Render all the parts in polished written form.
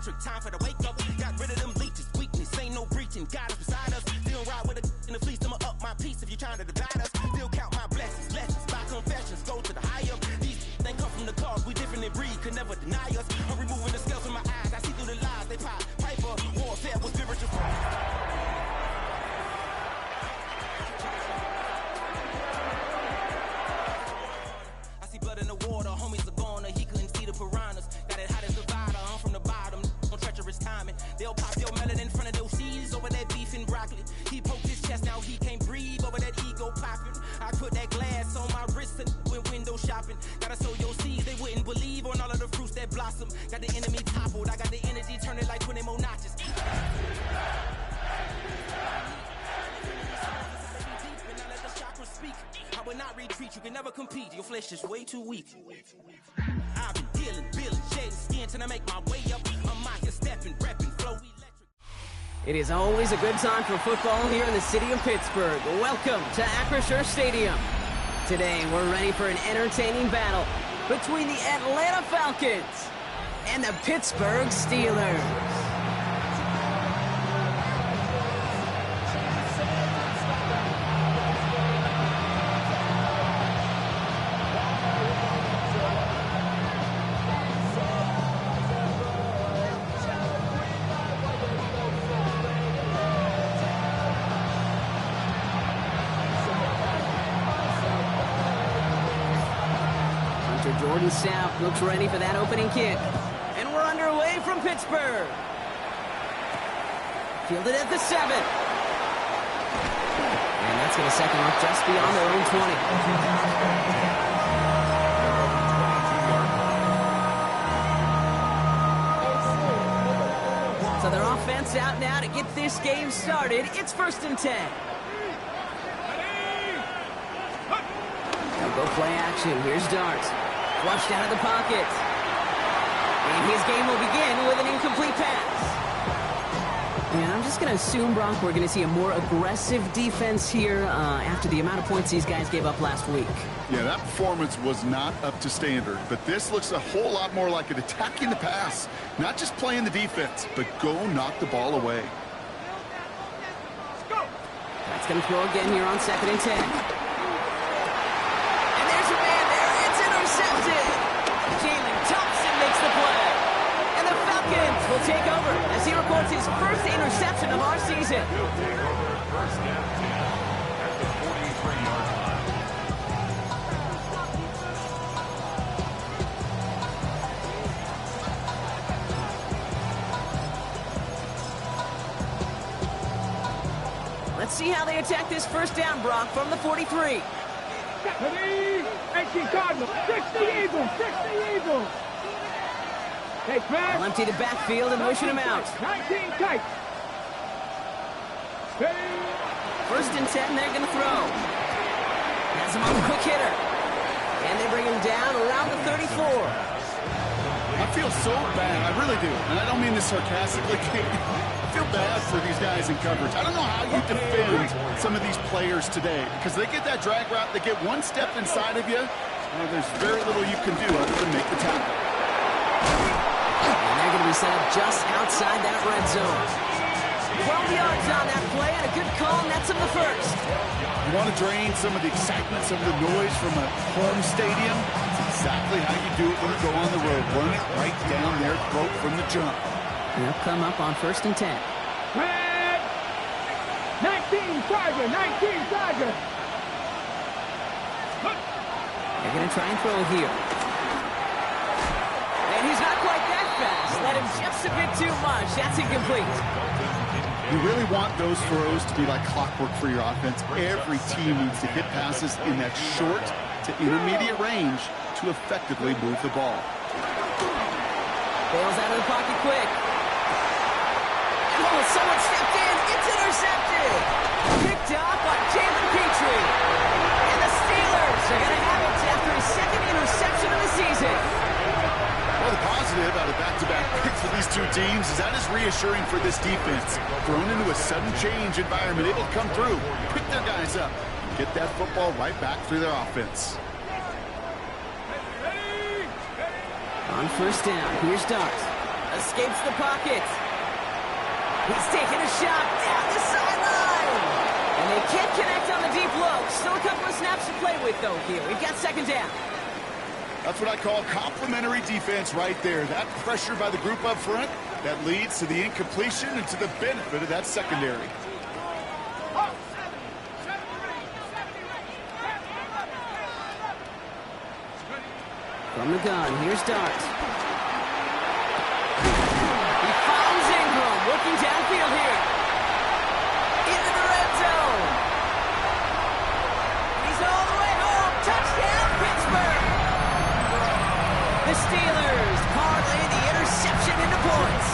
electric. Time for the wake up. Got rid of them leeches. Weakness ain't no breaching. God is beside us. Still ride with a in the fleece. I'ma up my piece if you're trying to divide us. Still count my blessings. Lessons by confessions. Go to the higher. These they come from the cause. We different in breed. Could never deny us. I'm removing the scales from my eyes. I see through the lies. They pop. Piper. Warfare with spiritual. Blood in the water, homies are gone, he couldn't see the piranhas. Got it hot as divider, I'm from the bottom, on treacherous timing. They'll pop your melon in front of those seeds over that beef and broccoli. He poked his chest, now he can't breathe over that ego popping. I put that glass on my wrist and went window shopping. Gotta sow your seeds, they wouldn't believe on all of the fruits that blossom. Got the enemy toppled, I got the energy, turn it like 20 more notches. I will not retreat, you can never compete. Your flesh is way too weak. I've been dealing, shading skin till I make my way up. I'm out here stepping, repping, flow electric. It is always a good time for football here in the city of Pittsburgh. Welcome to Acrisure Stadium. Today, we're ready for an entertaining battle between the Atlanta Falcons and the Pittsburgh Steelers. Jordan South looks ready for that opening kick. And we're underway from Pittsburgh. Fielded at the 7. And that's going to set them up just beyond their own 20. So their offense out now to get this game started. It's 1st and 10. They'll go play action. Here's Dart. Flushed out of the pocket. And his game will begin with an incomplete pass. And I'm just going to assume, Brock, we're going to see a more aggressive defense here after the amount of points these guys gave up last week. Yeah, that performance was not up to standard, but this looks a whole lot more like it attacking the pass. Not just playing the defense, but go knock the ball away. That's going to throw again here on 2nd and 10. Will take over as he records his first interception of our season. First down 10 at the 43-yard line. Let's see how they attack this first down, Brock, from the 43. 18 Cardinals, 60 Eagles, 60 Eagles. They'll empty the backfield and motion him out. 19 tight. 1st and 10, they're going to throw. Has him on the quick hitter. And they bring him down around the 34. I feel so bad. I really do. And I don't mean this sarcastically. I feel bad for these guys in coverage. I don't know how you defend some of these players today because they get that drag route, they get one step inside of you. There's very little you can do other than make the tackle. And they're going to be set up just outside that red zone. 12 yards on that play, and a good call, and that's him the first. You want to drain some of the excitement, some of the noise from a home stadium? That's exactly how you do it when you go on the road. Run it right down their throat from the jump. And they'll come up on 1st and 10. 19 Tiger, 19 Tiger. They're going to try and throw it here. And he's not quite that fast. Let him just a bit too much. That's incomplete. You really want those throws to be like clockwork for your offense. Every team needs to hit passes in that short to intermediate range to effectively move the ball. Bails out of the pocket quick. Oh, someone stepped in. It's intercepted. Picked up by Jalen Petrie. And the Steelers are going to have it after his second interception of the season. Well, the positive out of back-to-back picks for these two teams is that is reassuring for this defense. Thrown into a sudden change environment, able to come through, pick their guys up, and get that football right back through their offense. On 1st down, here's Dart. A escapes the pocket. He's taking a shot down the sideline. And they can't connect on the deep low. Still a couple of snaps to play with, though, here. We've got second down. That's what I call complimentary defense right there. That pressure by the group up front, that leads to the incompletion and to the benefit of that secondary. From the gun, here's Dart. He finds Ingram, working downfield here. Into the red zone. He's all the way home. Touchdown, Pittsburgh. The Steelers parlay the interception into points.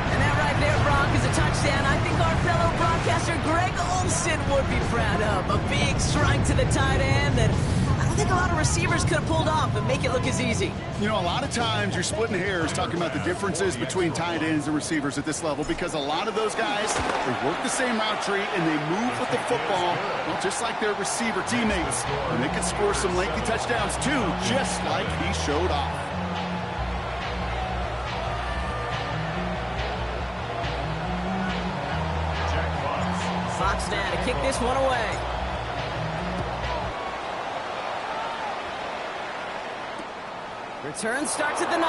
And that right there, Brock, is a touchdown I think our fellow broadcaster Greg Olsen would be proud of. A big strike to the tight end that I don't think a lot of receivers could have pulled off and make it look as easy. You know, a lot of times you're splitting hairs talking about the differences between tight ends and receivers at this level because a lot of those guys, they work the same route tree and they move with the football, well, just like their receiver teammates. And they can score some lengthy touchdowns too, just like he showed off. Fox now to kick this one away. Return starts at the 9.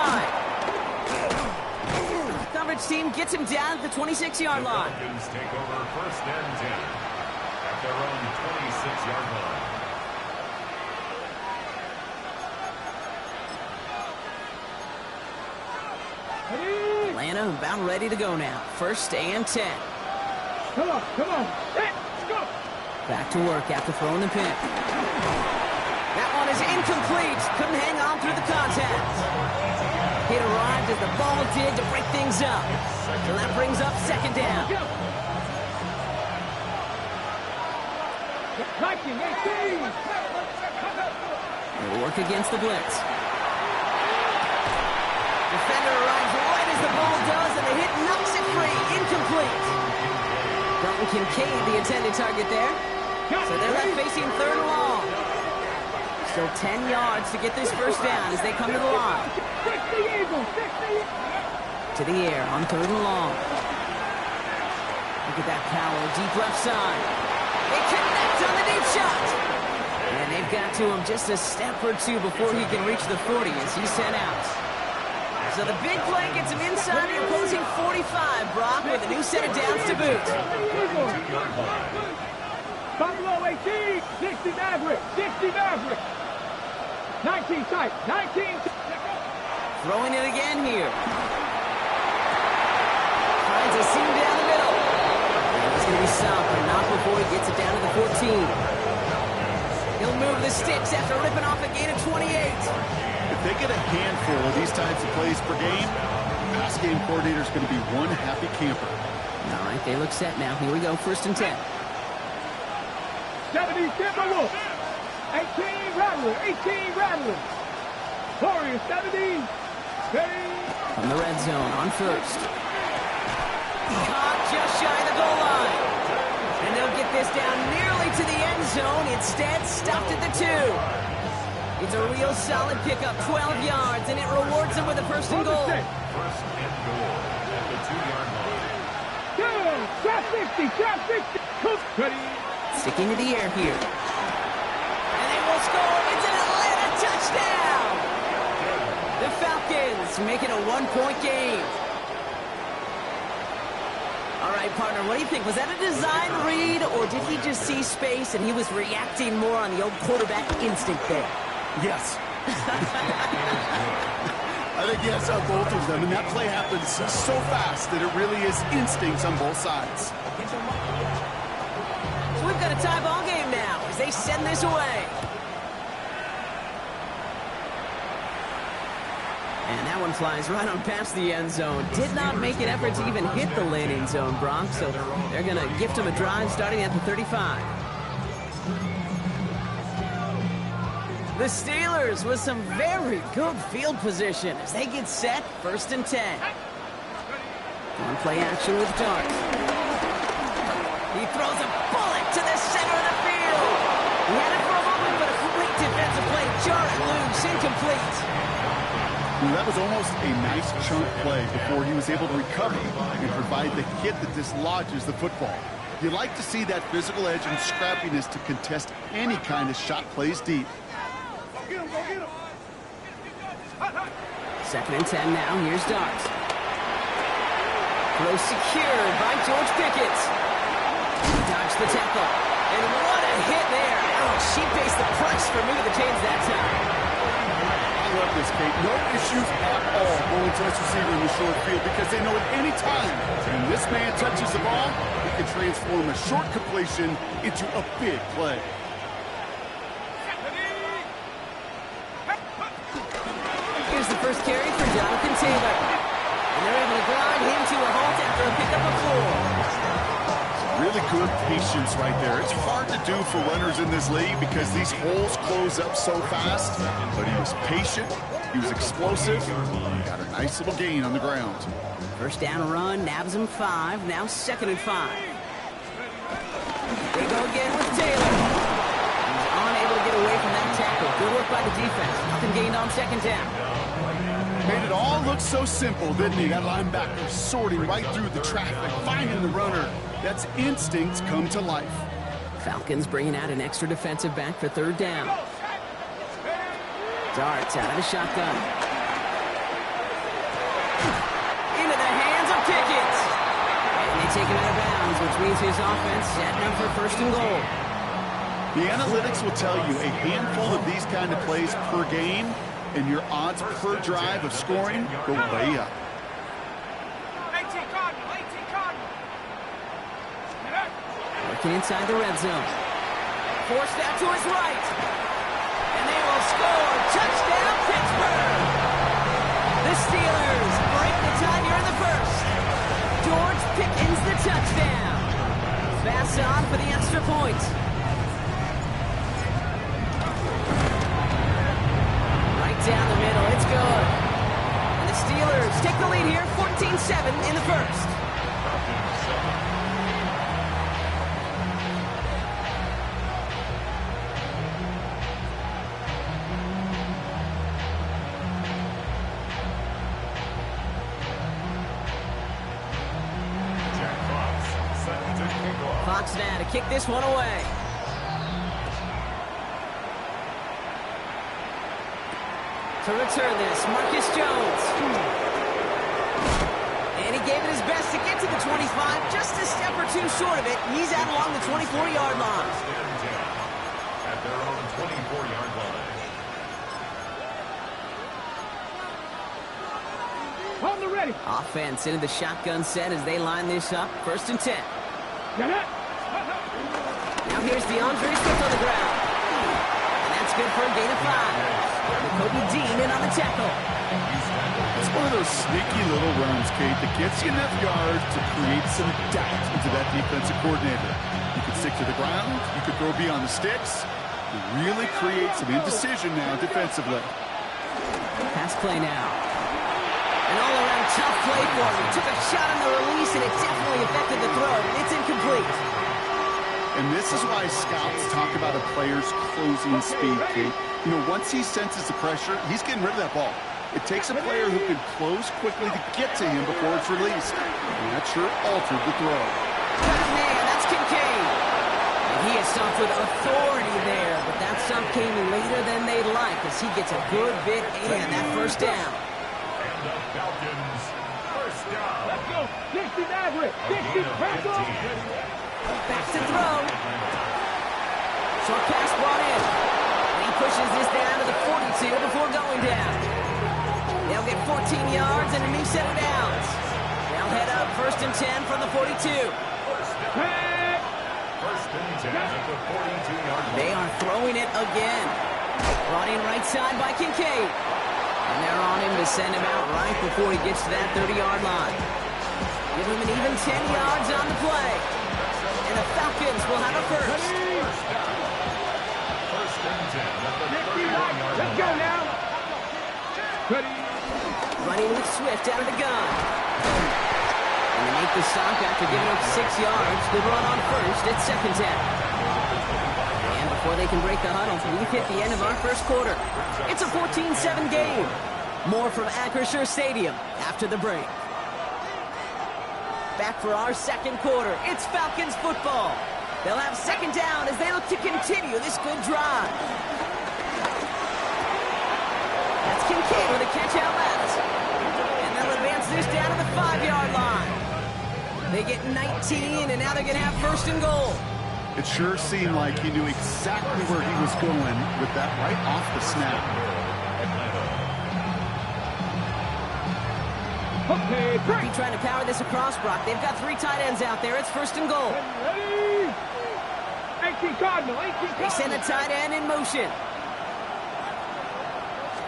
Coverage team gets him down at the 26-yard line. Falcons take over first and 10 at their own 26-yard line. Atlanta about ready to go now. First and 10. Come on, come on. Let's go. Back to work after throwing the pick. That one is incomplete. Couldn't hang on through the contact. It arrived as the ball did to break things up. So that brings up second down. Viking, 18. They'll work against the blitz. Defender arrives right as the ball does, and the hit knocks it free. Incomplete. Dalton Kincaid, the intended target there. So they're left facing third and long. Still 10 yards to get this first down as they come to the line. 60 Eagles, 60. To the air on third and long. Look at that power, deep left side. They connect on the deep shot. And they've got to him just a step or two before he can reach the 40 as he's sent out. So the big play gets him inside the opposing 45, Brock, with a new set of downs to boot. Buffalo 18, 60 Maverick, 60 Maverick. 19 tight, 19. Throwing it again here. Finds a seam down the middle. It's going to be stopped, but not before he gets it down to the 14. He'll move the sticks after ripping off a gain of 28. If they get a handful of these types of plays per game, pass game coordinator's going to be one happy camper. All right, they look set now. Here we go, first and 10. 70 Timberwolves. 18 Rattler, 18 Rattler. Warriors 70. From the red zone on first. Caught just shy of the goal line. And they'll get this down nearly to the end zone. Instead, stopped at the 2. It's a real solid pickup, 12 yards, and it rewards them with a first and goal. First and goal at the 2-yard line. Trap 60, trap 60. Cook. Ready. Sticking to the air here. And they will score. It's an Atlanta touchdown. The Falcons make it a 1-point game. All right, partner, what do you think? Was that a design read, or did he just see space and he was reacting more on the old quarterback instinct there? Yes. I think yes on both of them, and that play happens so fast that it really is instincts on both sides. So we've got a tie ball game now as they send this away. And that one flies right on past the end zone. Did not make an effort to even hit the lane end zone, Bronx. So they're going to gift him a drive starting at the 35. The Steelers with some very good field position as they get set, first and 10. On play action with Dart. He throws a bullet to the center of the field. He had it for a moment, but a complete defensive play. Jar it loose, incomplete. That was almost a nice chunk play before he was able to recover and provide the hit that dislodges the football. You like to see that physical edge and scrappiness to contest any kind of shot plays deep. Second and 10 now. Here's Darts. Throw secured by George Pickett. Dodged the tackle. And what a hit there. Oh, she faced the press for moving the chains that time. I love this, Kate. No issues at all going to this receiver in the short field because they know at any time when this man touches the ball, he can transform a short completion into a big play. Here's the first carry for Jonathan Taylor. And they're able to grind him to a halt after a pickup of 4. Really good patience right there. It's hard to do for runners in this league because these holes close up so fast. But he was patient, he was explosive, and got a nice little gain on the ground. First down run, nabs him 5, now 2nd and 5. They go again with Taylor. He's unable to get away from that tackle. Good work by the defense. Nothing gained on 2nd down. Made it all look so simple, didn't he? That linebacker sorting right through the traffic, finding the runner. That's instincts come to life. Falcons bringing out an extra defensive back for 3rd down. Darts out of the shotgun. Into the hands of Pickett. And they take him out of bounds, which means his offense setting up for 1st and goal. The analytics will tell you a handful of these kind of plays per game, and your odds per drive of scoring go way up. Working inside the red zone. Forced out to his right. And they will score. Touchdown, Pittsburgh! The Steelers break the tie here in the 1st. George Pickens the touchdown. Pass on for the extra point. Right down the middle. It's good. And the Steelers take the lead here, 14-7 in the 1st. Fox now to kick this one away. To return this, Marcus Jones. And he gave it his best to get to the 25, just a step or 2 short of it. He's out along the 24-yard line. At their own 24-yard line. On the ready. Offense into the shotgun set as they line this up. 1st and 10. Get it. Now here's DeAndre Swift on the ground. And that's good for a gain of 5. Kobe Dean in on the tackle. It's one of those sneaky little runs, Kate, that gets you enough yards to create some doubt into that defensive coordinator. You could stick to the ground. You could throw beyond the sticks. You really create some indecision now defensively. Pass play now. An all-around tough play for him. Took a shot on the release, and it definitely affected the throw. It's incomplete. And this is why scouts talk about a player's closing speed, Kate. You know, once he senses the pressure, he's getting rid of that ball. It takes a player who can close quickly to get to him before it's released. And that sure altered the throw. Man, that's Kincaid. And he is stopped with authority there, but that stop came later than they'd like as he gets a good bit and that 1st down. And the Falcons, 1st down. Let's go. 60 Maverick. 60 Crackle. Back to throw. Short pass brought in. And he pushes this down to the 42 before going down. They'll get 14 yards and a new set of downs. They'll head up 1st and 10 from the 42. 1st and 10 at the 42-yard line. They are throwing it again. Brought in right side by Kincaid. And they're on him to send him out right before he gets to that 30-yard line. Give him an even 10 yards on the play. And the Falcons will have a 1st. 1st and 10 at the 31-yard line. Let's go now. Ready. Running with Swift out of the gun. And they make the stop after giving up 6 yards. Good run on 1st. It's 2nd down. And before they can break the huddle, we've hit the end of our 1st quarter. It's a 14-7 game. More from Acrisure Stadium after the break. Back for our second quarter. It's Falcons football. They'll have second down as they look to continue this good drive. That's Kincaid with a catch out left. And they'll advance this down to the 5-yard line. They get 19, and now they're going to have first and goal. It sure seemed like he knew exactly where he was going with that right off the snap. Okay, Be trying to power this across, Brock. They've got 3 tight ends out there. It's first and goal. ready. 18 Cardinal, 18 Cardinal. They send the tight end in motion.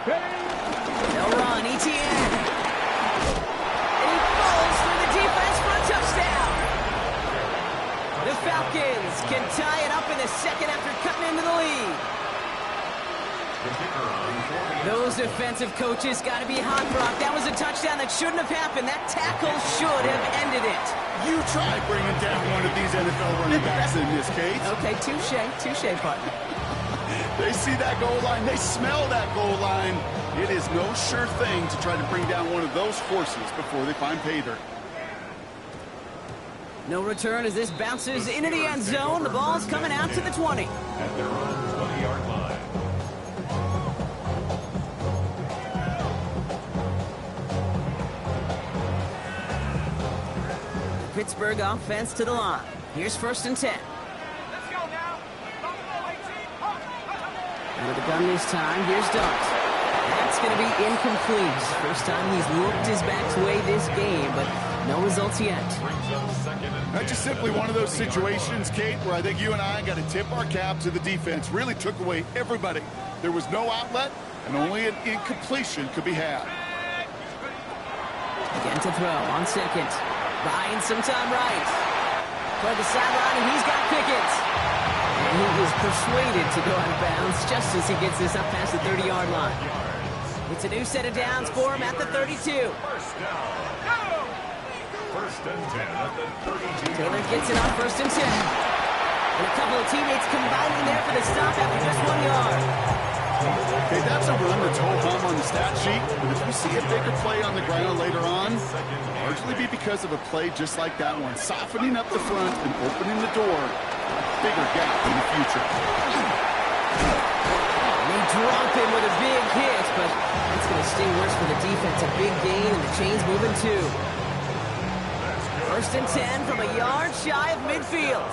They'll run, ETN. And he falls through the defense for a touchdown. The Falcons can tie it up in the second after cutting into the lead. Those defensive coaches got to be hot, Brock. That was a touchdown that shouldn't have happened. That tackle should have ended it. You try bringing down one of these NFL running backs in this case. Okay, touche, partner. They see that goal line. They smell that goal line. It is no sure thing to try to bring down one of those horses before they find pay dirt. No return as this bounces into the end zone. The ball's coming out to the 20. At their own 20-yard line. Pittsburgh offense to the line. Here's first and 10. Let's go now. Out of the gun this time. Here's Dart. That's going to be incomplete. First time he's looked his back's way this game, but no results yet. That's just simply one of those situations, Kate, where I think you and I got to tip our cap to the defense. Really took away everybody. There was no outlet, and only an incompletion could be had. Again to throw on second. Buying some time right. Toward the sideline, and he's got Pickett. And he is persuaded to go out of bounds just as he gets this up past the 30-yard line. It's a new set of downs for him at the 32. First down. First and 10 at the 32. Taylor gets it on first and 10. And a couple of teammates combining there for the stop after just 1 yard. Okay, that's a run that's ho-hum on the stat sheet. But if we see a bigger play on the ground later on, it'll largely be because of a play just like that one, softening up the front and opening the door, a bigger gap in the future. And they drop him with a big hit, but that's going to sting worse for the defense. A big gain, and the chain's moving too. First and 10 from a yard shy of midfield.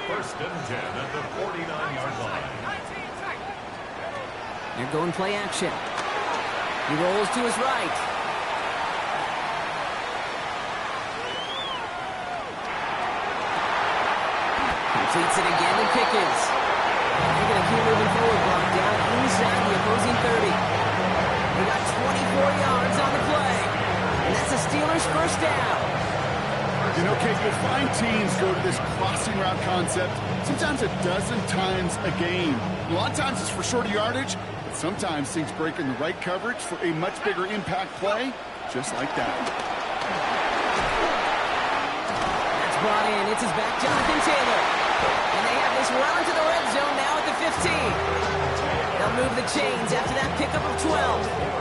First and 10 at the 49-yard line. They're going play action. He rolls to his right. Completes it again to Pickens. They're going to keep moving forward, Brock, down inside the opposing 30. They got 24 yards on the play. And that's the Steelers' first down. You know, Kate, you'll find teams go to this crossing route concept sometimes a dozen times a game. A lot of times it's for shorter yardage, but sometimes things break in the right coverage for a much bigger impact play, just like that. That's brought in. It's his back, Jonathan Taylor. And they have this well into the red zone now at the 15. They'll move the chains after that pickup of 12.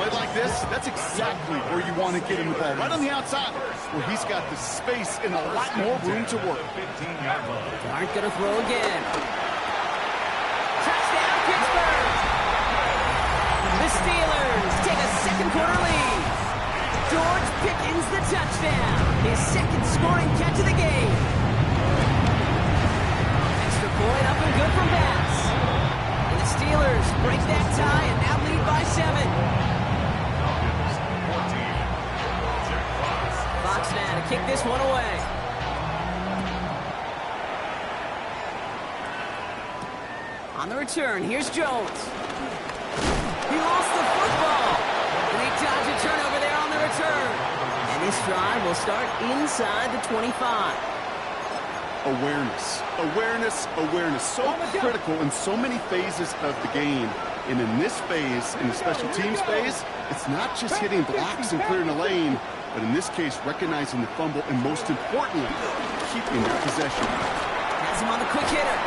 Play like this, that's exactly where you want to get him the ball, right on the outside, where he's got the space and a lot more room to work. 15-yard line. Aren't going to throw again. Touchdown, Pittsburgh! The Steelers take a second quarter lead. George Pickens the touchdown. His second scoring catch of the game. Extra point up and good from Bass. And the Steelers break that tie and now lead by 7. Fox now to kick this one away. On the return, here's Jones. He lost the football. And they dodge a turnover there on the return. And this drive will start inside the 25. Awareness, awareness, awareness. So critical in so many phases of the game. And in this phase, in the special teams phase, it's not just hitting blocks and clearing a lane, but in this case, recognizing the fumble and most importantly, keeping their possession. Has him on the quick hitter.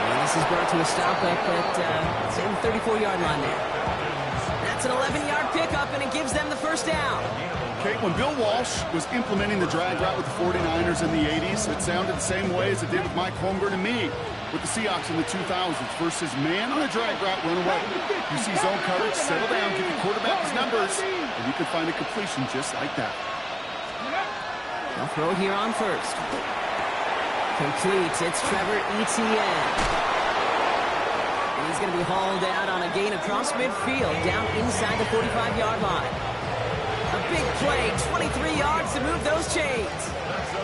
And this is brought to a stop at that same 34-yard line there. That's up, and it gives them the first down. Okay, when Bill Walsh was implementing the drag route with the 49ers in the 80s, it sounded the same way as it did with Mike Holmgren and me with the Seahawks in the 2000s versus man on a drag route, run away. You see zone coverage, settle down, give the quarterback his numbers, and you can find a completion just like that. They'll throw here on first. Complete. It's Trevor Etienne. And he's going to be hauled out on a gain across midfield, down inside the 45-yard line. A big play, 23 yards to move those chains.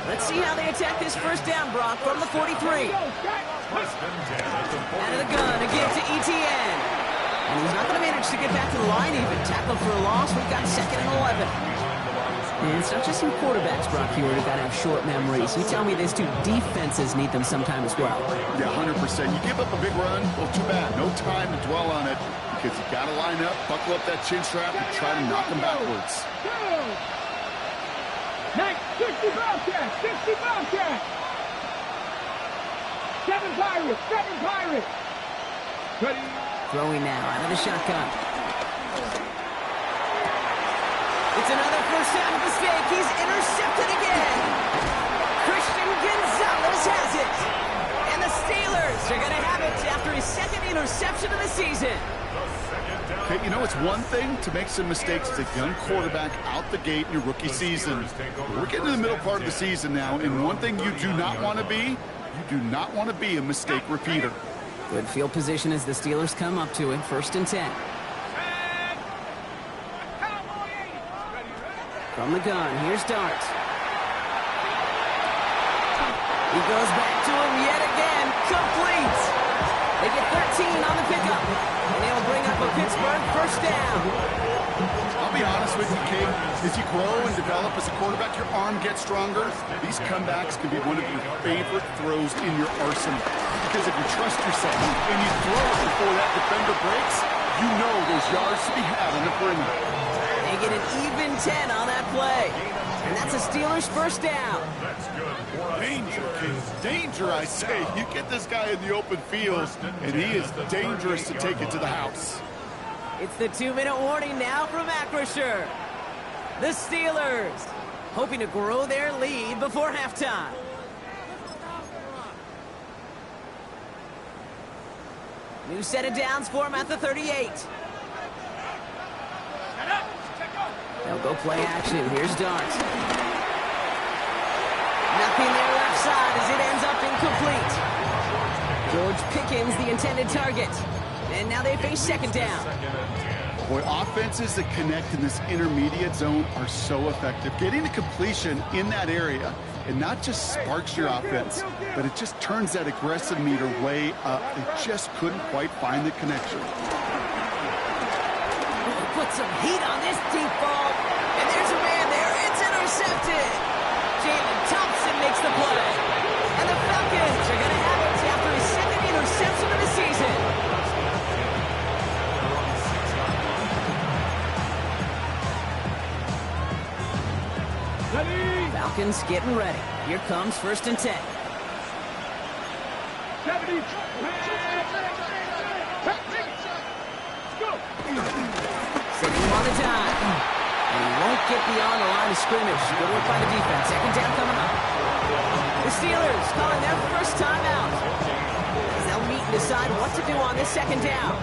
Let's see how they attack this first down, Brock, from the 43. Out of the gun, again to Etienne. And he's not going to manage to get back to the line even. Tackle for a loss. We've got 2nd and 11. And it's not just some quarterbacks, Brock, here who've got to have short memories. You tell me these two defenses need them sometime as well. Yeah, 100%. You give up a big run, well, too bad. No time to dwell on it because you got to line up, buckle up that chin strap, and try to knock them backwards. 60 Bobcat! 60 Bobcat! 7 Pirates! 7 Pirates! Ready? Throwing now out of the shotgun. It's another first down mistake. He's intercepted again. Christian Gonzalez has it. And the Steelers are going to have it after his 2nd interception of the season. Okay, you know, it's one thing to make some mistakes as a young quarterback out the gate in your rookie season. We're getting to the middle part of the season now, and one thing you do not want to be, a mistake repeater. Good field position as the Steelers come up to it. 1st and 10. From the gun, here's Dart. He goes back to him yet again. Complete. They get 13 on the pickup. And they'll bring up a Pittsburgh first down. I'll be honest with you, Kate. As you grow and develop as a quarterback, your arm gets stronger. These comebacks can be one of your favorite throws in your arsenal. Because if you trust yourself and you throw it before that defender breaks, you know there's yards to be had on the perimeter. They get an even 10 on that play. And that's a Steelers first down. Danger, kids. Danger, I say. You get this guy in the open field, and he is dangerous to take it to the house. It's the 2-minute warning now from Acrisure. The Steelers hoping to grow their lead before halftime. New set of downs for him at the 38. They'll go play action. Here's Dart. Nothing there left side as it ends up incomplete. George Pickens, the intended target. And now they face 2nd down. Boy, offenses that connect in this intermediate zone are so effective. Getting a completion in that area, it not just sparks your offense, but it just turns that aggressive meter way up. They just couldn't quite find the connection. Put some heat on this deep ball. And there's a man there. It's intercepted. Jalen Thompson makes the play. And the Falcons are going to have it after his 2nd interception of the season. Falcons getting ready. Here comes 1st and 10. 70. Setting him on the dime. And he won't get beyond the line of scrimmage. Good work by the defense. 2nd down coming up. The Steelers calling their first timeout. As they'll meet and decide what to do on this 2nd down.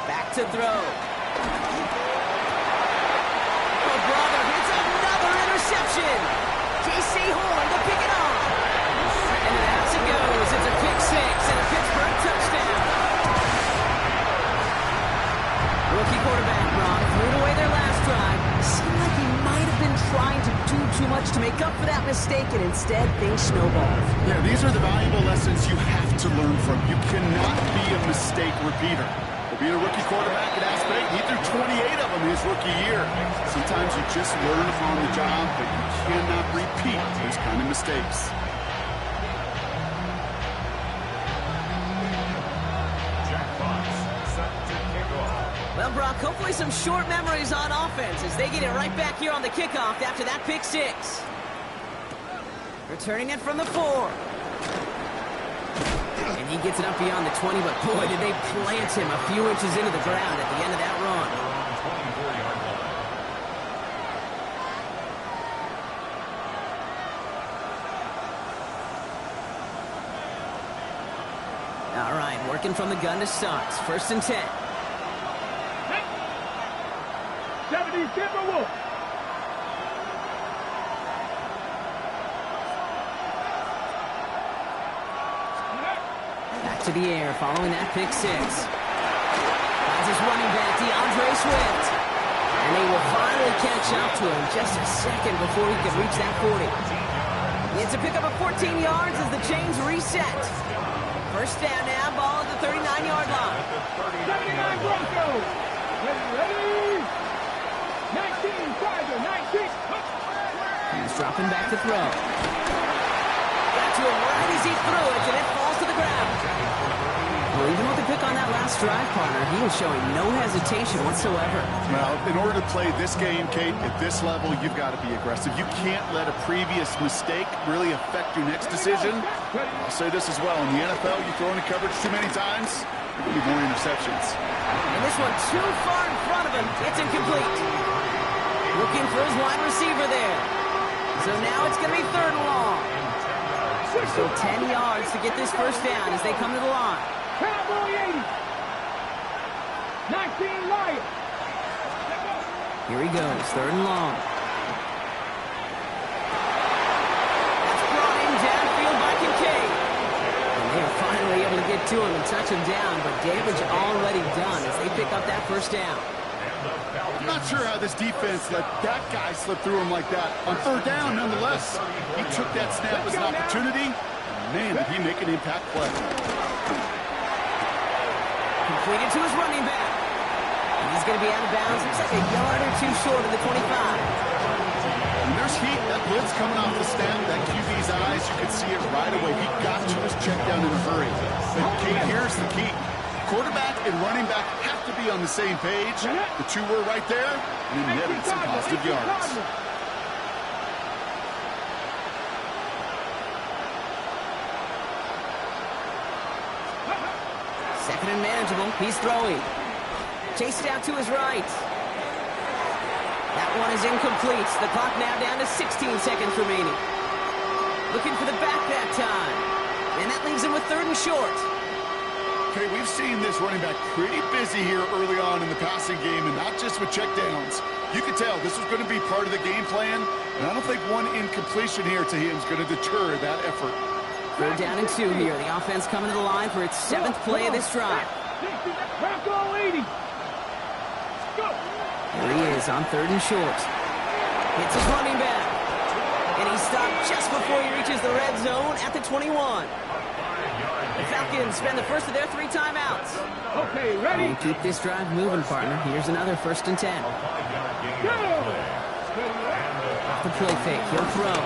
Back to throw. Oh, brother, it's another interception. J.C. Horn to pick it off. And out it goes. It's a pick 6 and a Pittsburgh touchdown. Rookie quarterback, Brock, threw it away their last drive. Seemed like he might have been trying to do too much to make up for that mistake, and instead things snowballed. Yeah, these are the valuable lessons you have to learn from. You cannot be a mistake repeater. Being a rookie quarterback at Aspen, he threw 28 of them his rookie year. Sometimes you just learn on the job, but you cannot repeat those kind of mistakes. Well, Brock, hopefully some short memories on offense as they get it right back here on the kickoff after that pick 6. Returning it from the 4. And he gets it up beyond the 20, but boy, did they plant him a few inches into the ground at the end of that run. All right, working from the gun to start. 1st and 10. 70 Timberwolves. Back to the air, following that pick 6. Finds his running back, DeAndre Swift. And they will finally catch up to him just a second before he can reach that 40. It's a pickup of 14 yards as the chains reset. 1st down now, ball at the 39-yard line. 79 Broncos. Ready? 19, Tiger, 19. He's dropping back to throw. Got to him right as he threw it, and it falls to the ground. Well, even with the pick on that last drive, partner, he was showing no hesitation whatsoever. Well, in order to play this game, Kate, at this level, you've got to be aggressive. You can't let a previous mistake really affect your next decision. I'll say this as well. In the NFL, you throw into coverage too many times, there will be more interceptions. And this one too far in front of him. It's incomplete. Looking for his wide receiver there. So now it's going to be 3rd and long. So 10 yards to get this 1st down as they come to the line. Cowboy 80. 19 Lions. Here he goes, 3rd and long. That's brought in downfield by Kincaid. And they are finally able to get to him and touch him down, but damage already done as they pick up that 1st down. I'm not sure how this defense let that guy slip through him like that. On 3rd down, nonetheless, he took that snap as an opportunity. Man, did he make an impact play. Completed to his running back. And he's going to be out of bounds. Looks like a yard or 2 short of the 25. When there's heat, that blitz coming off the snap, that QB's eyes, you could see it right away. He got to his check down in a hurry. But Kate, here's the key. Quarterback and running back have to be on the same page. The two were right there, and then netted some positive yards. Second and manageable. He's throwing. Chased out to his right. That one is incomplete. The clock now down to 16 seconds remaining. Looking for the back that time. And that leaves him with 3rd and short. Okay, we've seen this running back pretty busy here early on in the passing game, and not just with checkdowns. You could tell this was going to be part of the game plan, and I don't think one incompletion here to him is going to deter that effort. 3rd down and 2 here. The offense coming to the line for its 7th play of this drive. Bronco 80. Go. Here he is on 3rd and short. Hits his running back. And he stopped just before he reaches the red zone at the 21. The Falcons spend the first of their 3 timeouts. Okay, ready? And keep this drive moving, partner. Here's another 1st and 10. Go. Off the play fake. He'll throw.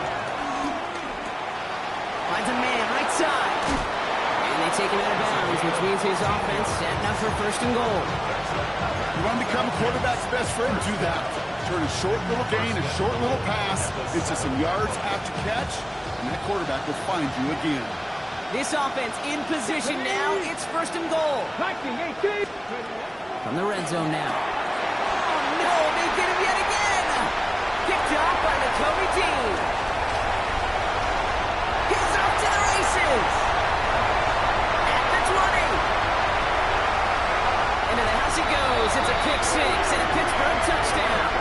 Finds a man right side. And they take him out of bounds, which means his offense setting up for 1st and goal. You want to become a quarterback's best friend? Do that. Turn a short little gain, a short little pass into some yards after catch, and that quarterback will find you again. This offense in position now. It's 1st and goal. From the red zone now. Oh, no, they get him yet again. Picked off by the Kobe team. He's off to the races. At the 20. Into the house he goes. It's a pick 6 and a Pittsburgh touchdown.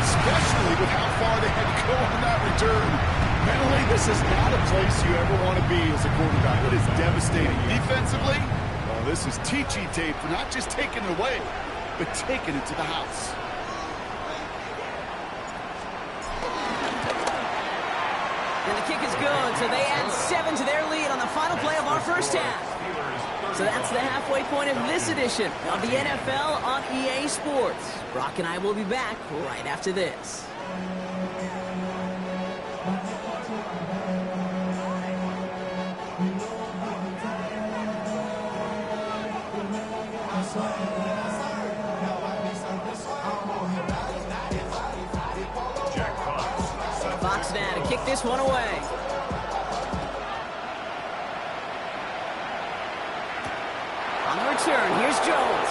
Especially with how far they had to go on that return. Mentally, this is not a place you ever want to be as a quarterback. It is devastating. Defensively, well, this is teachy tape for not just taking it away, but taking it to the house. And the kick is good, so they add 7 to their lead on the final play of our first half. So that's the halfway point of this edition of the NFL on EA Sports. Brock and I will be back right after this. Sorry. box now to kick this one away. On the return, here's Jones.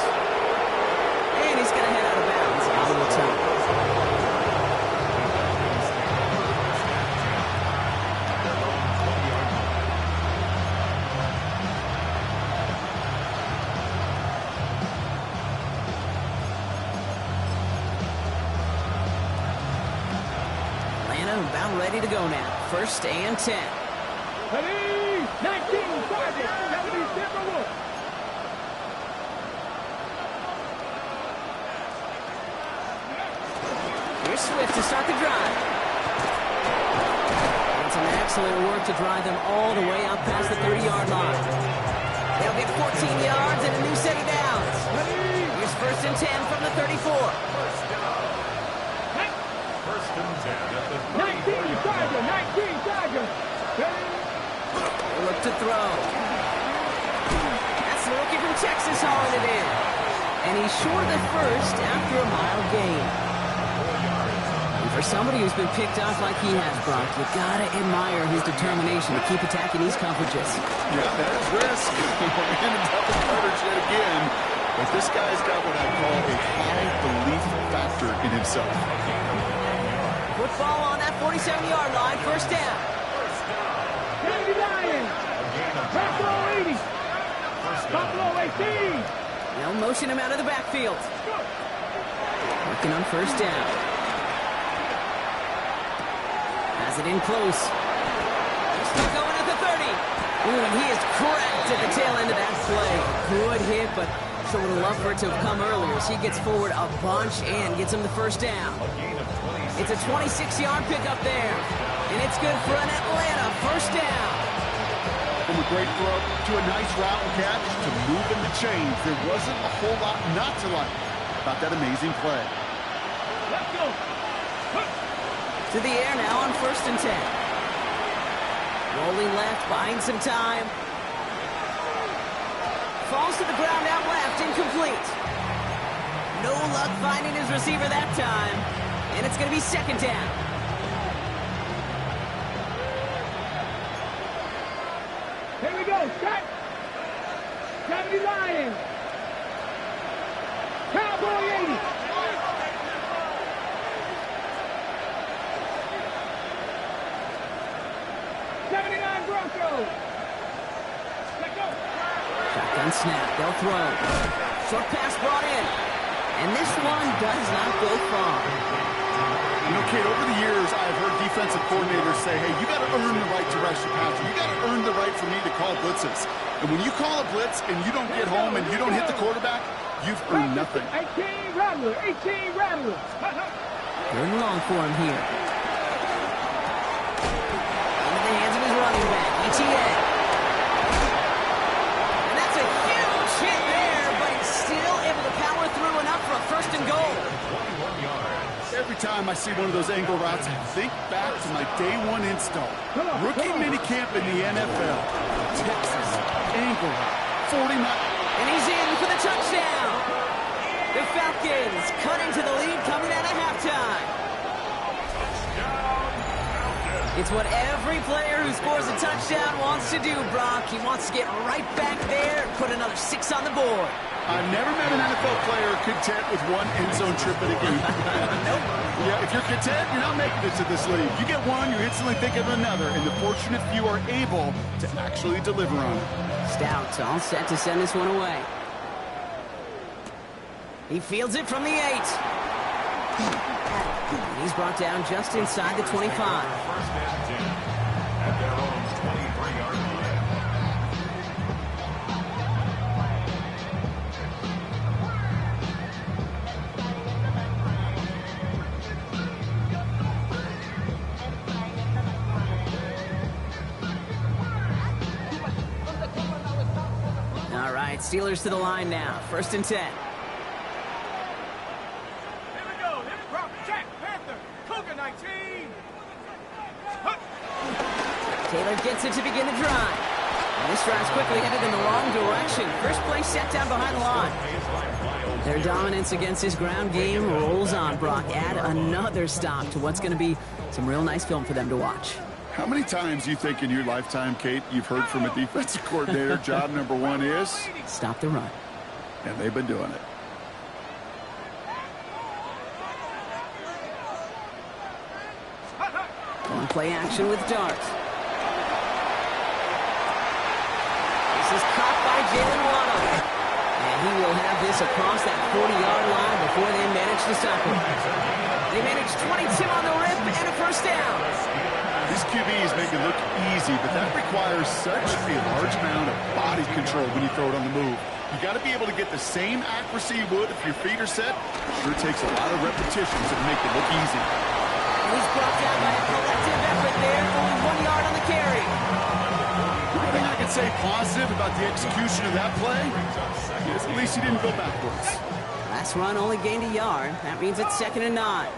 And he's going to head out of bounds out of the time. About ready to go now. 1st and 10. Ready, 19, target, 77 Wolf. Here's Swift to start the drive. And some excellent work to drive them all the way out past the 30-yard line. They'll get 14 yards and a new set of downs. Here's 1st and 10 from the 34. First and 10 at the 19, Tiger, 19, Tiger. Look to throw. That's the rookie from Texas hauling it in. And he's short of the first after a mile gain. And for somebody who's been picked off like he has, Brock, you gotta admire his determination to keep attacking these coverages. Yeah, that is risk. And a double coverage yet again. But this guy's got what I call a high belief factor in himself. Football on that 47-yard line, 1st down. Kennedy Lions. Buffalo 80. Buffalo 18. They'll motion him out of the backfield. Working on 1st down. Has it in close. Still going at the 30. Ooh, and he is cracked at the tail end of that play. Good hit, but sure would have loved for it to have come earlier as he gets forward a bunch and gets him the 1st down. It's a 26-yard pickup there, and it's good for an Atlanta 1st down. From a great throw to a nice route and catch to moving the chains. There wasn't a whole lot not to like about that amazing play. Let's go. To the air now on 1st and 10. Rolling left, buying some time. Falls to the ground out left, incomplete. No luck finding his receiver that time. And it's going to be 2nd down. Here we go, set. 70 Lions. Cowboy 80. Broncos. Let's go. Shotgun snap. They'll throw. Short pass brought in. And this one does not go far. You know, Kate, over the years, I've heard defensive coordinators say, hey, you got to earn the right to rush the passer. You got to earn the right for me to call blitzes. And when you call a blitz and you don't get home and you don't hit the quarterback, you've earned nothing. 18 Rattler. 18 Rattler. Third and long for him here. Into the hands of his running back, ATL. And that's a huge hit there, but he's still able to power through enough for a 1st and goal. Every time I see one of those angle routes, I think back to my day one install. Rookie minicamp in the NFL. Texas angle route. 40 miles. And he's in for the touchdown. The Falcons cut into the lead coming out of halftime. It's what every player who scores a touchdown wants to do, Brock. He wants to get right back there and put another 6 on the board. I've never met an NFL player content with one end zone trip in a game. Nope. Yeah, if you're content, you're not making it to this league. You get one, you instantly think of another, and the fortunate few are able to actually deliver on it. Stout all set to send this one away. He fields it from the 8. He's brought down just inside the 25. First and 10 at their own 23-yard line. All right, Steelers to the line now. 1st and 10. Taylor gets it to begin the drive. And this drive's quickly headed in the wrong direction. First play set down behind the line. Their dominance against his ground game rolls on, Brock. Add another stop to what's going to be some real nice film for them to watch. How many times do you think in your lifetime, Kate, you've heard from a defensive coordinator, job number one is? Stop the run. And they've been doing it. On play action with Dart. This is caught by Jalen Waddle. And he will have this across that 40-yard line before they manage to stop him. They manage 22 on the rip and a first down. These QBs make it look easy, but that requires such a large amount of body control when you throw it on the move. You got to be able to get the same accuracy you would if your feet are set. Sure takes a lot of repetitions to make it look easy. He's brought down by a collective effort there, only 1 yard on the carry. One thing I can say positive about the execution of that play is at least he didn't go backwards. Last run only gained a yard. That means it's 2nd and 9.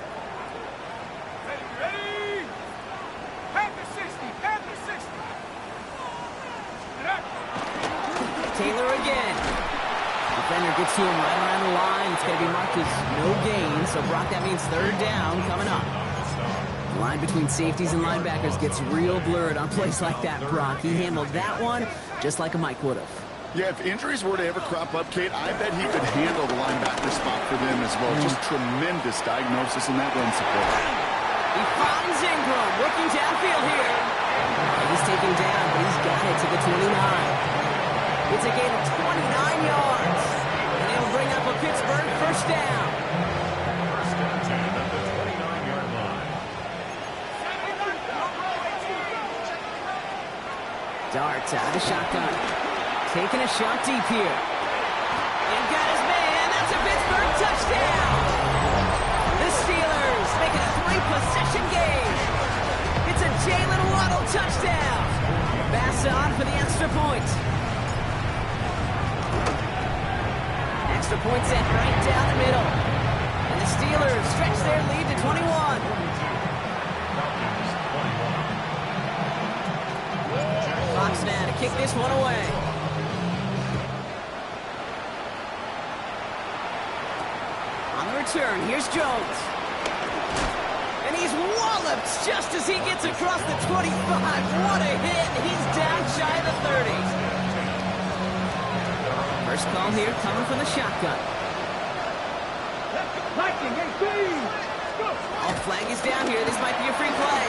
Ready? Panther 60, Panther 60. Taylor again. Defender gets to him right around the line. It's going to be marked as no gain. So, Brock, that means 3rd down coming up. The line between safeties and linebackers gets real blurred on plays like that, Brock. He handled that one just like a Mike would have. Yeah, if injuries were to ever crop up, Kate, I bet he could handle the linebacker spot for them as well. Just tremendous diagnosis in that run support. He finds Ingram working downfield here. He's taken down, but he's got it to the 29. It's a gain of 29 yards. And they'll bring up a Pittsburgh first down. First and 10 at the 29-yard line. Dart out of shotgun. Taking a shot deep here. And got his man. That's a Pittsburgh touchdown. The Steelers make it a 3-possession game. It's a Jalen Waddle touchdown. Bass on for the extra point. Extra point set right down the middle. And the Steelers stretch their lead to 21. Fox now to kick this one away. On the return, here's Jones. And he's walloped just as he gets across the 25. What a hit. He's down shy of the 30. First call here coming from the shotgun. All flag is down here. This might be a free play.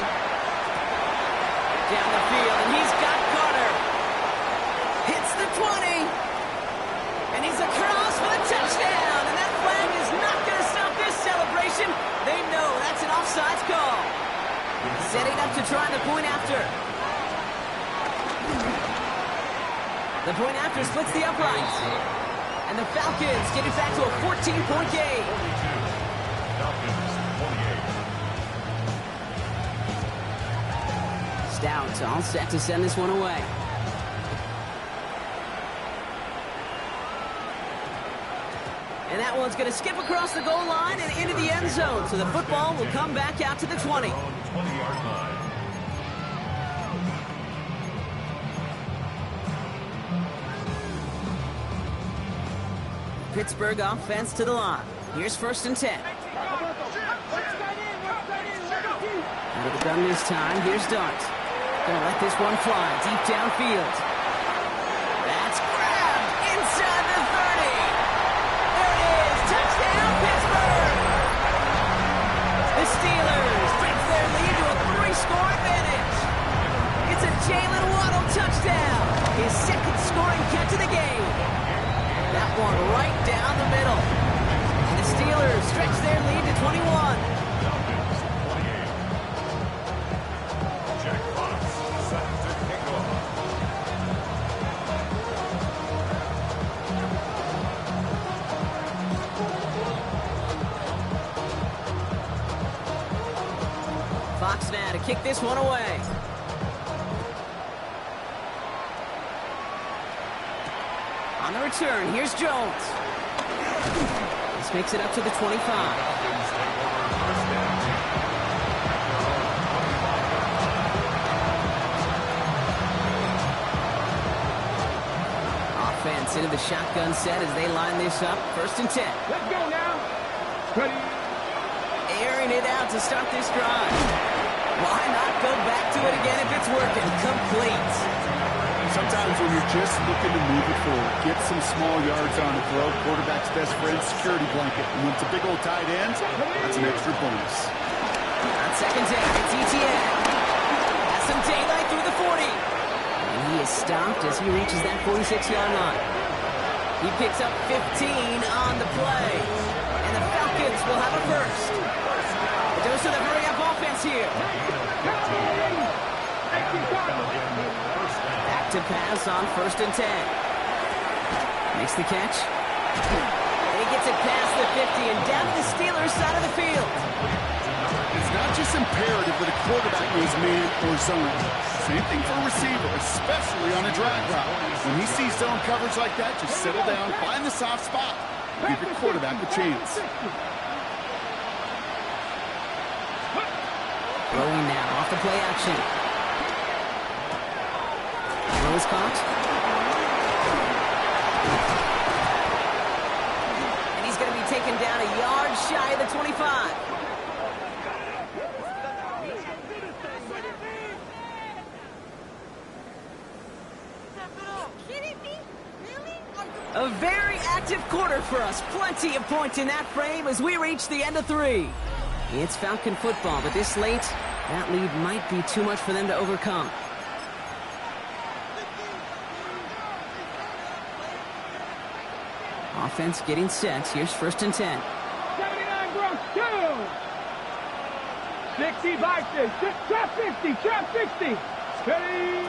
Down the field, and he's got Carter. Hits the 20. And he's across for the touchdown. And that flag is not going to stop this celebration. They know that's an offsides call. Setting up to try the point after. The point after splits the uprights. And the Falcons get it back to a 14-point game. Stout all set to send this one away. And that one's going to skip across the goal line and into the end zone. So the football will come back out to the 20. 20-yard line. Pittsburgh offense to the line. Here's 1st and 10. Out of the gun this time. Here's Dart. Gonna let this one fly deep downfield. That's grabbed inside the 30. There it is. Touchdown, Pittsburgh. The Steelers stretch their lead to a 3-score advantage. It's a Jalen Waddle touchdown. His 2nd scoring catch of the game. That one right down the middle. And the Steelers stretch their lead to 21. Jack Fox set to kick off. Fox now to kick this one away. On the return, here's Jones. This makes it up to the 25. Falcons take over first and 10. Offense Gets into the shotgun set as they line this up. 1st and 10. Let's go now. Ready. Airing it out to start this drive. Why not go back to it again if it's working? Complete. Sometimes when you're just looking to move it forward, get some small yards on the throw, quarterback's best friend, security blanket. And when it's a big old tight end, that's an extra bonus. On 2nd down, it's ATL. Has some daylight through the 40. And he is stopped as he reaches that 46-yard line. He picks up 15 on the play. And the Falcons will have a first. A dose of the hurry-up offense here. Back to pass on 1st and 10. Makes the catch. And he gets it past the 50 and down to the Steelers' side of the field. It's not just imperative that a quarterback knows man or zone. Same thing for a receiver, especially on a drag route. When he sees zone coverage like that, just settle down, find the soft spot, and give your quarterback a chance. Throwing now off the play action. Throw is caught. And he's going to be taken down a yard shy of the 25. A very active quarter for us. Plenty of points in that frame as we reach the end of 3. It's Falcon football, but this late, that lead might be too much for them to overcome. Offense getting set. Here's 1st and 10. 79 Bronx 2. 60 boxes. Trap 50. Trap 60. Ready.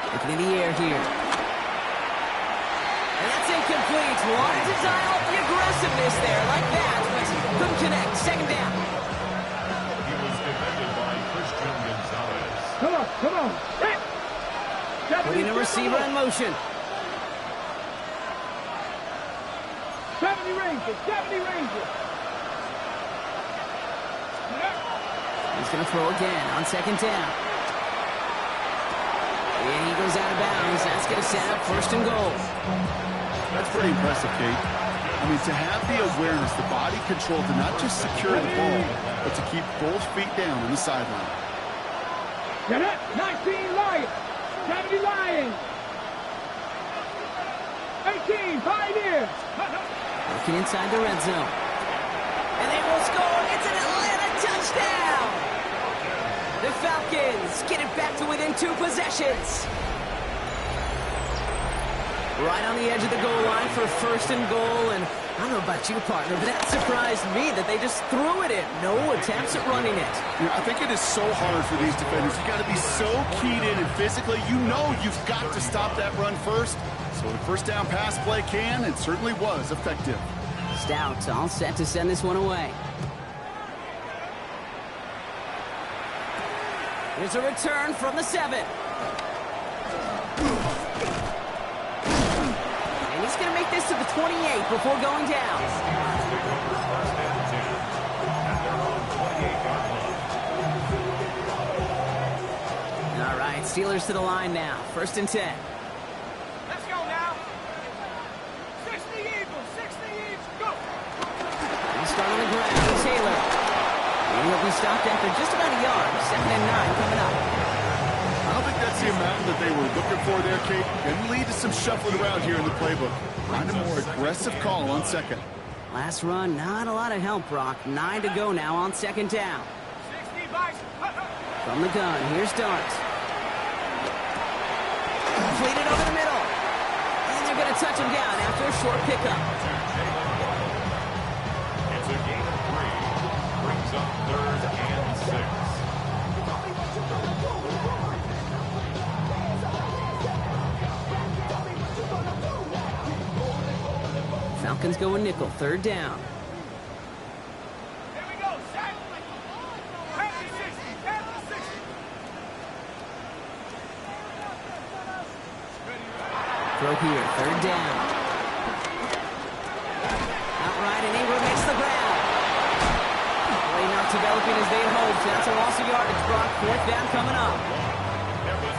Looking in the air here. And that's incomplete. Wanted to dial up the aggressiveness there like that, but couldn't connect. 2nd down. He was defended by Christian Gonzalez. Come on. Hit. Putting a receiver in motion. 70 Rangers. 70 Rangers. He's going to throw again on 2nd down. And he goes out of bounds. That's going to set up 1st and goal. That's pretty impressive, Kate. I mean, to have the awareness, the body control to not just secure the ball, but to keep both feet down on the sideline. Get it. 19 Lions. 70 Lions. 18 Pioneers. Looking inside the red zone. And they will score. It's an Atlanta touchdown. The Falcons get it back to within 2 possessions. Right on the edge of the goal line for 1st and goal. And I don't know about you, partner, but that surprised me that they just threw it in. No attempts at running it. Yeah, I think it is so hard for these defenders. You got to be so keyed in and physically, you know you've got to stop that run first. So the 1st down pass play can and certainly was effective. Stout all set to send this one away. Here's a return from the 7. And he's going to make this to the 28 before going down. All right, Steelers to the line now. 1st and 10. Let's go now. 60 Eagles. 60 Eagles. Go. He'll start on the ground. Taylor. And he'll be stopped after just about a yard. 2nd and 9 coming up. I don't think that's the amount that they were looking for there, Kate. Can lead to some shuffling around here in the playbook. Find a more aggressive call on 2nd. Last run, not a lot of help, Brock. 9 to go now on 2nd down. 60 box. From the gun, here's Dart. Completed over the middle. And they're going to touch him down after a short pickup. It's a gain of 3. Brings up 3rd and 6. Falcons going nickel, 3rd down. Here we go. Set. Pass to 60. Pass to 60. Throw here, 3rd down. Outright, and Ingram makes the ground. Play not developing as they had hoped. That's a loss of yardage, Brock. 4th down coming up.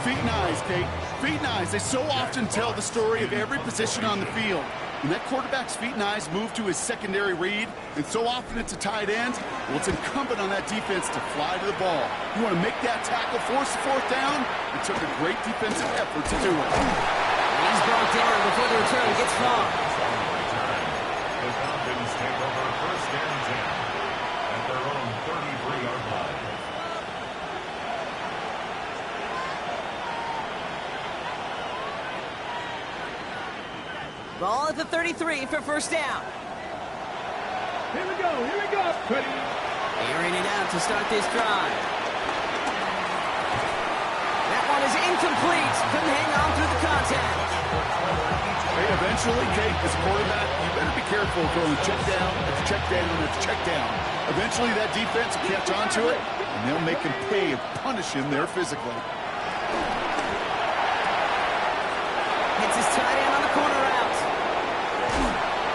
Feet and eyes, Kate. feet and eyes, they so often tell the story of every position on the field. When that quarterback's feet and eyes move to his secondary read, and so often it's a tight end, well, it's incumbent on that defense to fly to the ball. You want to make that tackle, force the fourth down. It took a great defensive effort to do it. He's brought down before the return gets far. The Falcons take over first and 10 at their own 33-yard line. Ball at the 33 for first down. Here we go, here we go. Airing it out to start this drive. That one is incomplete. Couldn't hang on through the contact. Hey, eventually, Kate, as a quarterback, you better be careful throwing check down after check down after check down. Eventually, that defense will catch on to it, and they'll make him pay and punish him there physically. Hits his tight end on the corner route.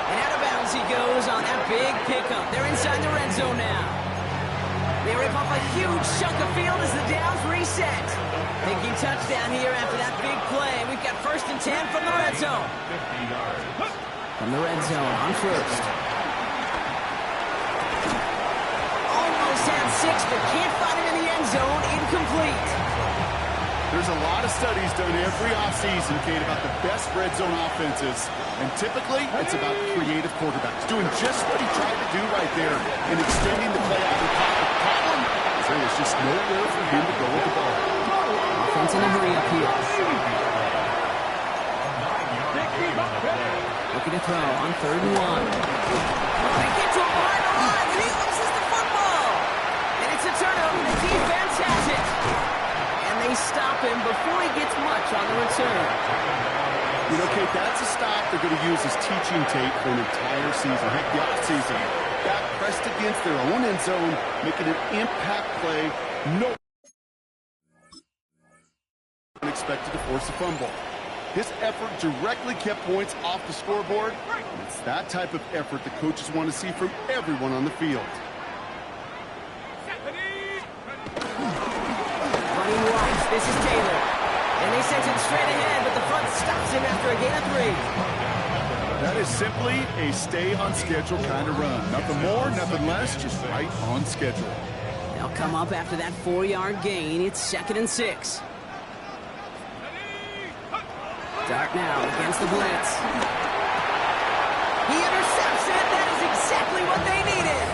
And out of bounds he goes on that big pickup. They're inside the red zone now. They rip off a huge chunk of field as the downs reset. Thinking touchdown here after that big play. We've got first and 10 from the red zone. 50 yards. From the red zone on first. Almost had 6, but can't find him in the end zone. Incomplete. There's a lot of studies done every offseason, Kate, about the best red zone offenses. And typically, it's about creative quarterbacks doing just what he tried to do right there and extending the play out of the pocket. The problem is there was just nowhere for him to go with the ball. Offense in a hurry up here. Looking to throw on 3rd and 1. They get to him behind the line, and he loses the football. And it's a turnover. The defense has it. And they stop him before he gets much on the return. You know, Kate, that's a stop they're going to use as teaching tape for an entire season. Heck, the offseason. Back pressed against their own end zone, making an impact play. No unexpected to force a fumble. His effort directly kept points off the scoreboard. And it's that type of effort the coaches want to see from everyone on the field. Running right, this is Taylor. And they sent him straight ahead, but the front stops him after a gain of 3. That is simply a stay-on-schedule kind of run. Nothing more, nothing less, just right on schedule. They'll come up after that 4-yard gain. It's 2nd and 6. Dart now against the blitz. He intercepts it. That is exactly what they needed.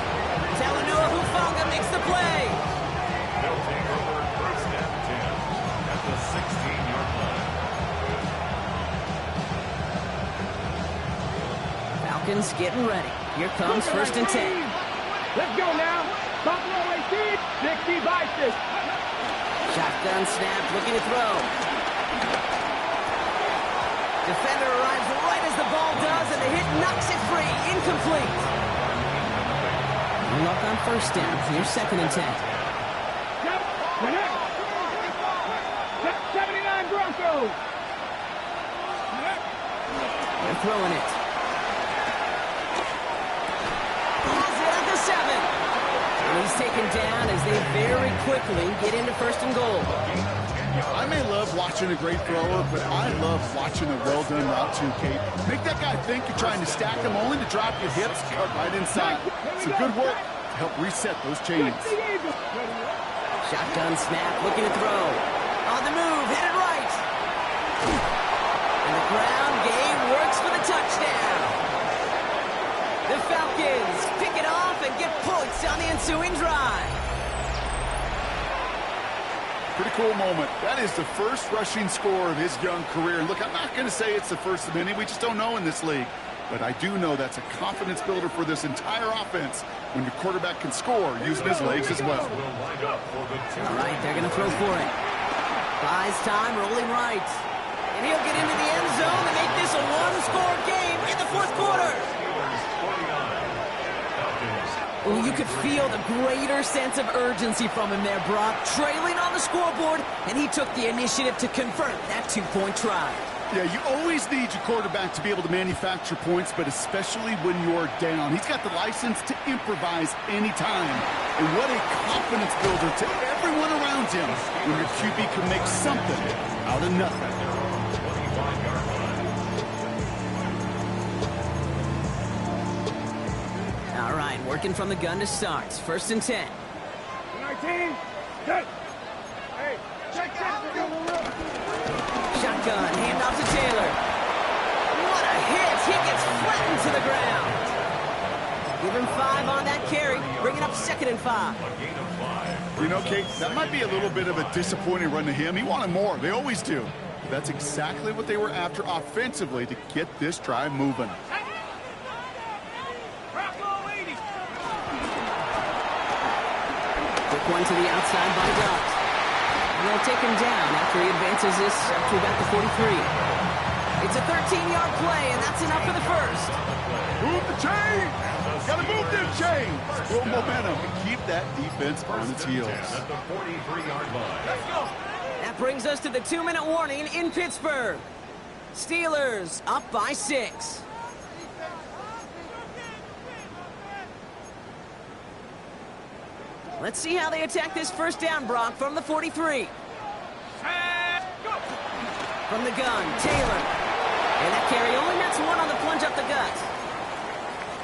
Talanoa Hufanga makes the play. They'll take over first and 10 at the 16-yard line. Falcons getting ready. Here comes first and 10. Let's go now. Buffalo 18, 60 Vices. Shotgun snap, looking to throw. Defender arrives right as the ball does, and the hit knocks it free. Incomplete. No luck on first down. Here's 2nd and 10. 79 Broncos. They're throwing it. Pulls it at the 7. And he's taken down as they very quickly get into 1st and goal. I may love watching a great thrower, but I love watching a well-done route too, Kate. Make that guy think you're trying to stack him only to drop your hips cut right inside. Some good work to help reset those chains. Shotgun snap, looking to throw. On the move, headed right. And the ground game works for the touchdown. The Falcons pick it off and get points on the ensuing drive. Pretty cool moment. That is the first rushing score of his young career. And look, I'm not going to say it's the first of many. We just don't know in this league. But I do know that's a confidence builder for this entire offense when your quarterback can score using his legs as well. All right, they're going to throw for it. Buys time, rolling right. And he'll get into the end zone to make this a one-score game in the 4th quarter. Well, you could feel the greater sense of urgency from him there, Brock. Trailing on the scoreboard, and he took the initiative to convert that 2-point try. Yeah, you always need your quarterback to be able to manufacture points, but especially when you're down. He's got the license to improvise anytime. And what a confidence builder to everyone around him when your QB can make something out of nothing. All right, working from the gun to start. 1st and 10. 19, good. Hey, check that. Shotgun, handoff to Taylor. What a hit! He gets flattened to the ground. Give him 5 on that carry. Bring it up 2nd and 5. You know, Kate, that might be a little bit of a disappointing run to him. He wanted more. They always do. That's exactly what they were after offensively to get this drive moving. Quick one to the outside by Dobbs. And they'll take him down after he advances this up to about the 43. It's a 13-yard play, and that's enough for the first. Move the chain! Gotta move them chains! Build momentum and keep that defense on its heels. At the 43-yard line. Let's go. That brings us to the 2-minute warning in Pittsburgh. Steelers up by 6. Let's see how they attack this first down, Brock, from the 43. From the gun, Taylor. And that carry only nets 1 on the plunge up the gut.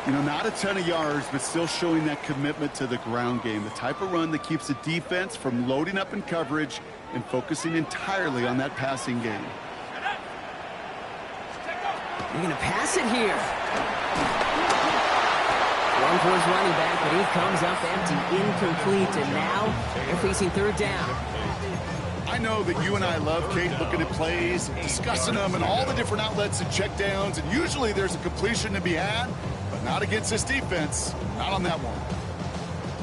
You know, not a ton of yards, but still showing that commitment to the ground game. The type of run that keeps the defense from loading up in coverage and focusing entirely on that passing game. They're going to pass it here. One for his running back, but he comes up empty, incomplete, and now they're facing 3rd down. I know that you and I love, Kate, looking at plays, discussing them, and all the different outlets and checkdowns, and usually there's a completion to be had, but not against this defense. Not on that one.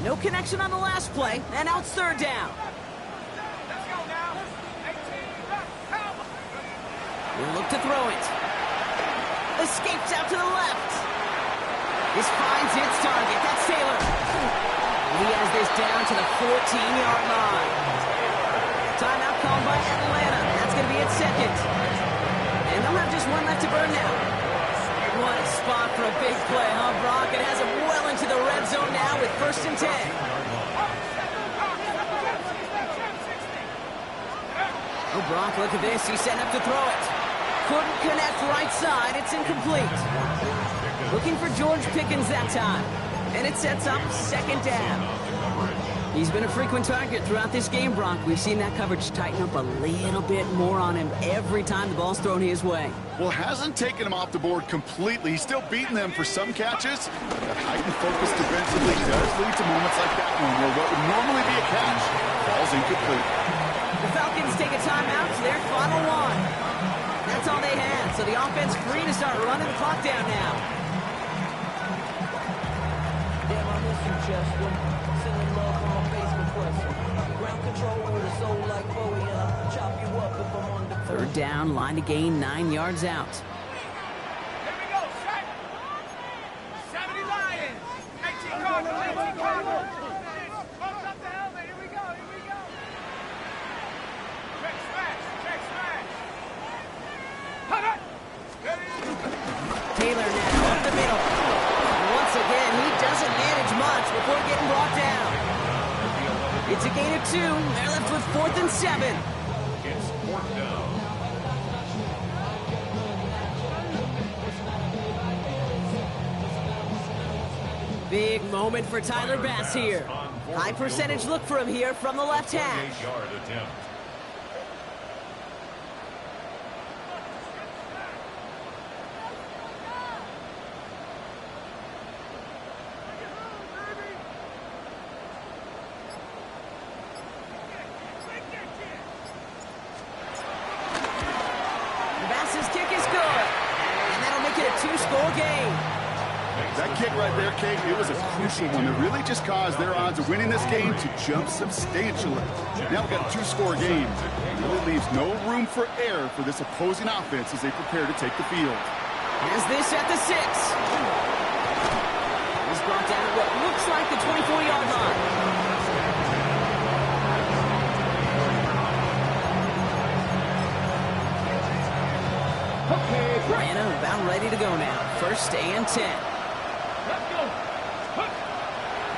No connection on the last play, and now it's 3rd down. Let's go now. 18, We'll look to throw it. Escapes out to the left. This finds its target. That's Taylor. He has this down to the 14-yard line. Timeout called by Atlanta. That's going to be its 2nd. And they'll have just 1 left to burn now. What a spot for a big play, huh, Brock? It has him well into the red zone now with 1st and 10. Oh, Brock, look at this. He's setting up to throw it. Couldn't connect right side. It's incomplete. Looking for George Pickens that time. And it sets up 2nd down. He's been a frequent target throughout this game, Brock. We've seen that coverage tighten up a little bit more on him every time the ball's thrown his way. Well, hasn't taken him off the board completely. He's still beating them for some catches. That heightened focus defensively does lead to moments like that one where what would normally be a catch falls incomplete. The Falcons take a timeout to their final 1. That's all they had, so the offense free to start running the clock down now. Damn, I miss you, Chester. Sending love from my Facebook question. Ground control with a soul like Bowie, and I'll chop you up if I'm on the 3rd down, line to gain 9 yards out. Here we go, set. 70 Lions. 18 Cardinals, 18 Cardinals. Bumps up the helmet. Here we go, here we go. Check smash, check smash. Hut it. Taylor now up the middle. And once again, he doesn't manage much before getting brought down. It's a gain of 2. They're left with 4th and 7. It's 4th down. Big moment for Tyler Bass here. High percentage look for him here from the left hash. 48-yard attempt. Bass's kick is good. And that'll make it a 2-score game. That kick right there, Kate, it was a crucial one that really just caused their odds of winning this game to jump substantially. Now we've got a 2-score game. It really leaves no room for error for this opposing offense as they prepare to take the field. Has this at the 6. He's brought down at what looks like the 24-yard line. Atlanta about ready to go now. 1st and 10. Let's go.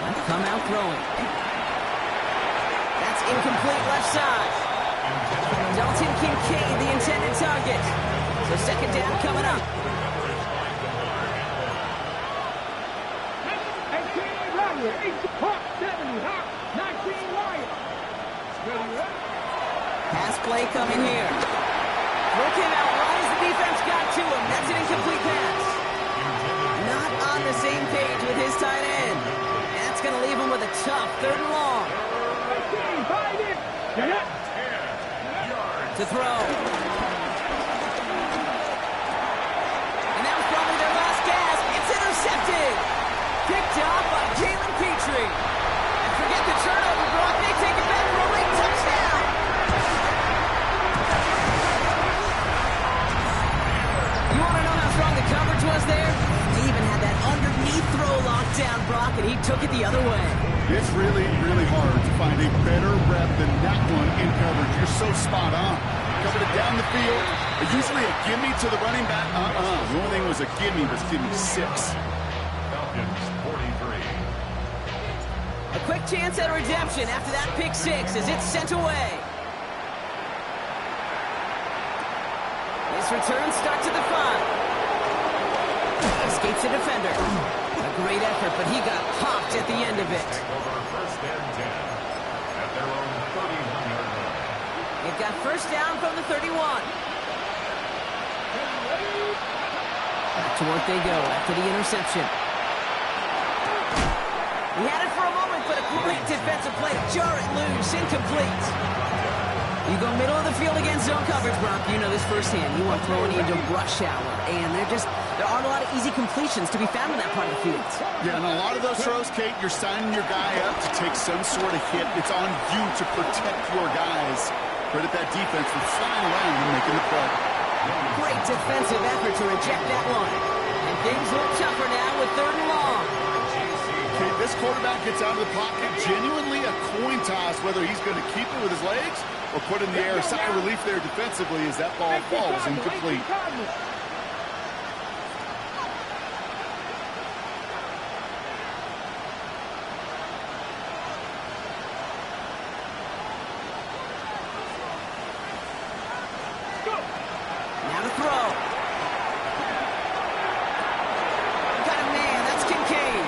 They'll come out throwing. That's incomplete left side. Dalton Kincaid, the intended target. So 2nd down coming up. 18 Ryan, 8 Hawk, 70 Hawk, 19 Ryan. Pass play coming here. Throw came out right as the defense got to him. That's an incomplete pass. Not on the same page with his tight end. That's going to leave him with a tough 3rd and long. 18, find it. Get it. To throw. And that was probably their last gasp. It's intercepted. Picked off by Jalen Petrie. And forget the turnover, Brock. They take it back for a late touchdown. You want to know how strong the coverage was there? They even had that underneath throw locked down, Brock, and he took it the other way. It's really, really hard to find a better rep than that one in coverage. You're so spot on. Covered it down the field. Usually a gimme to the running back. The only thing was a gimme was gimme 6. Falcons 43. A quick chance at redemption after that pick 6 as it's sent away. This return starts at the 5. Escapes the defender. A great effort, but he got popped at the end of it. Over 1st and 10 at their own 31-yard line. It got 1st down from the 31. Back to work they go after the interception. He had it for a moment, but a great defensive play. Jar it loose, incomplete. You go middle of the field against zone coverage, Brock. You know this firsthand. You want throwing into rush hour, and there aren't a lot of easy completions to be found in that part of the field. Yeah, and a lot of those throws, Kate, you're signing your guy up to take some sort of hit. It's on you to protect your guys. Credit that defense for flying around and making the play. Great defensive effort to reject that one. And things look tougher now with 3rd and long. Okay, this quarterback gets out of the pocket, genuinely a coin toss whether he's going to keep it with his legs or put in the air. Sigh of relief there defensively as that ball falls incomplete. Now to throw. Got a man, that's Kincaid.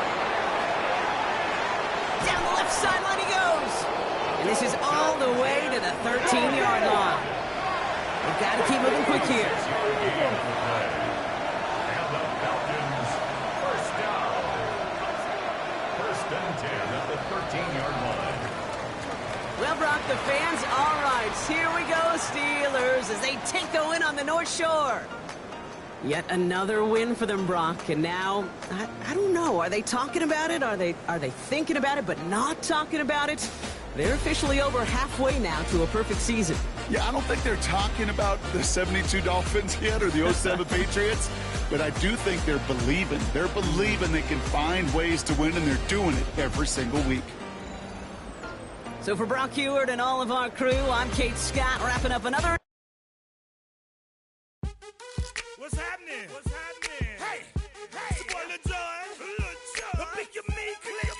Down the left sideline he goes. And this is all the way to the 13-yard line. They've got to keep moving quick here. And the Falcons 1st down. 1st and 10 at the 13-yard line. Well, Brock, the fans, all right. Here we go, Steelers, as they take the win on the North Shore. Yet another win for them, Brock. And now, I don't know. Are they talking about it? Are they thinking about it but not talking about it? They're officially over halfway now to a perfect season. Yeah, I don't think they're talking about the 72 Dolphins yet or the 07 Patriots, but I do think they're believing. They're believing they can find ways to win, and they're doing it every single week. So for Brock Heward and all of our crew, I'm Kate Scott, wrapping up another... What's happening? What's happening? Hey, it's your boy Lil Jon. The pick your me, click.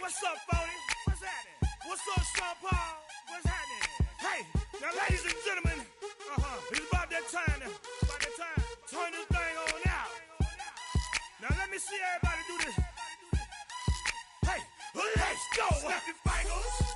What's up, Phony? What's happening? What's up, Sean Paul? What's happening? Hey, now ladies and gentlemen, it's about that time. Turn this thing on out. Now let me see everybody do this. Hey, let's go. Snap your fingers.